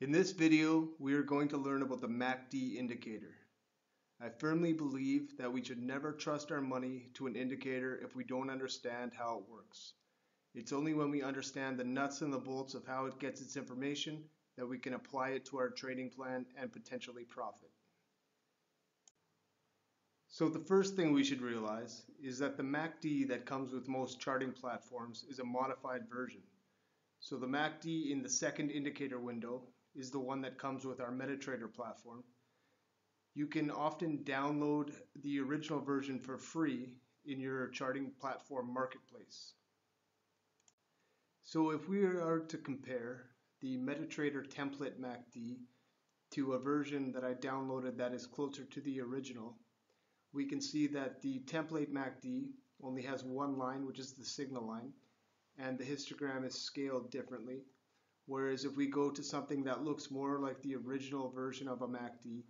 In this video, we are going to learn about the MACD indicator. I firmly believe that we should never trust our money to an indicator if we don't understand how it works. It's only when we understand the nuts and the bolts of how it gets its information that we can apply it to our trading plan and potentially profit. So the first thing we should realize is that the MACD that comes with most charting platforms is a modified version. So the MACD in the second indicator window is the one that comes with our MetaTrader platform. You can often download the original version for free in your charting platform marketplace. So if we are to compare the MetaTrader template MACD to a version that I downloaded that is closer to the original, we can see that the template MACD only has one line, which is the signal line, and the histogram is scaled differently. Whereas if we go to something that looks more like the original version of a MACD,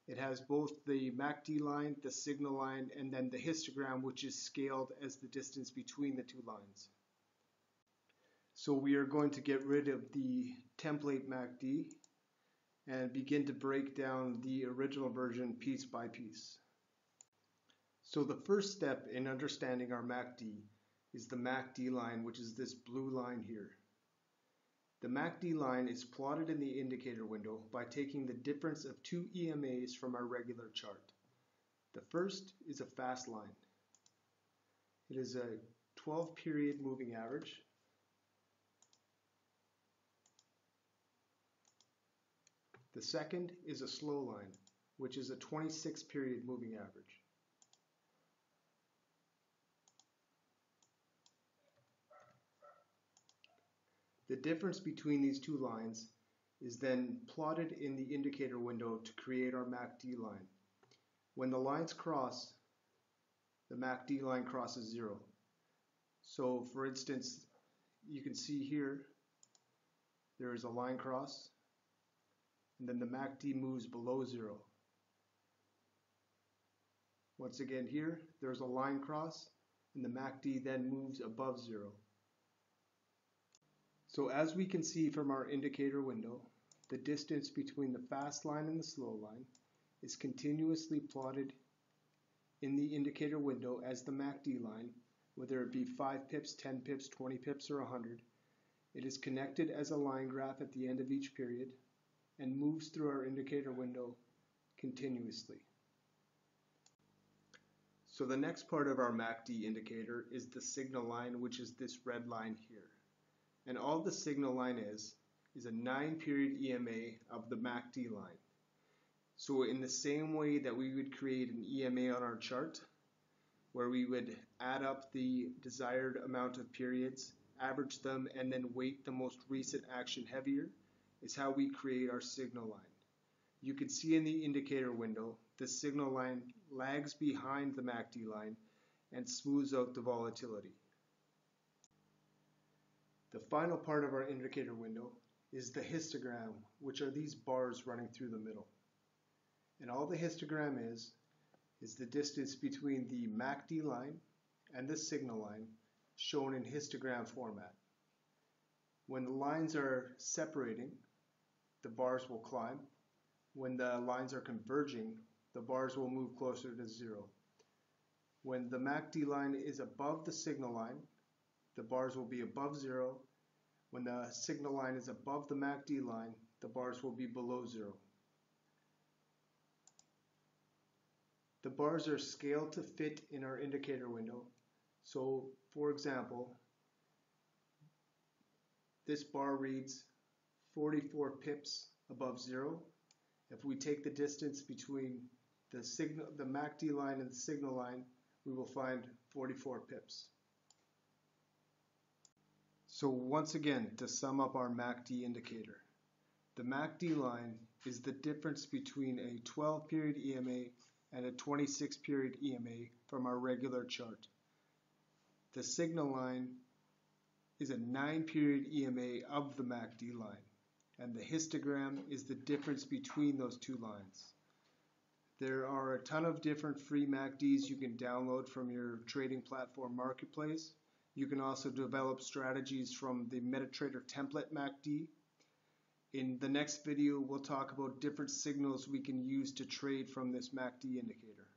it has both the MACD line, the signal line, and then the histogram, which is scaled as the distance between the two lines. So we are going to get rid of the template MACD and begin to break down the original version piece by piece. So the first step in understanding our MACD is the MACD line, which is this blue line here. The MACD line is plotted in the indicator window by taking the difference of two EMAs from our regular chart. The first is a fast line. It is a 12-period moving average. The second is a slow line, which is a 26-period moving average. The difference between these two lines is then plotted in the indicator window to create our MACD line. When the lines cross, the MACD line crosses zero. So for instance, you can see here there is a line cross, and then the MACD moves below zero. Once again here, there's a line cross, and the MACD then moves above zero. So as we can see from our indicator window, the distance between the fast line and the slow line is continuously plotted in the indicator window as the MACD line, whether it be 5 pips, 10 pips, 20 pips, or 100. It is connected as a line graph at the end of each period and moves through our indicator window continuously. So the next part of our MACD indicator is the signal line, which is this red line here. And all the signal line is a 9-period EMA of the MACD line. So in the same way that we would create an EMA on our chart, where we would add up the desired amount of periods, average them, and then weight the most recent action heavier, is how we create our signal line. You can see in the indicator window, the signal line lags behind the MACD line and smooths out the volatility. The final part of our indicator window is the histogram, which are these bars running through the middle. And all the histogram is the distance between the MACD line and the signal line shown in histogram format. When the lines are separating, the bars will climb. When the lines are converging, the bars will move closer to zero. When the MACD line is above the signal line, the bars will be above zero. When the signal line is above the MACD line, the bars will be below zero. The bars are scaled to fit in our indicator window. So, for example, this bar reads 44 pips above zero. If we take the distance between the MACD line and the signal line, we will find 44 pips. So once again, to sum up our MACD indicator, the MACD line is the difference between a 12-period EMA and a 26-period EMA from our regular chart. The signal line is a 9-period EMA of the MACD line, and the histogram is the difference between those two lines. There are a ton of different free MACDs you can download from your trading platform marketplace. You can also develop strategies from the MetaTrader template MACD. In the next video, we'll talk about different signals we can use to trade from this MACD indicator.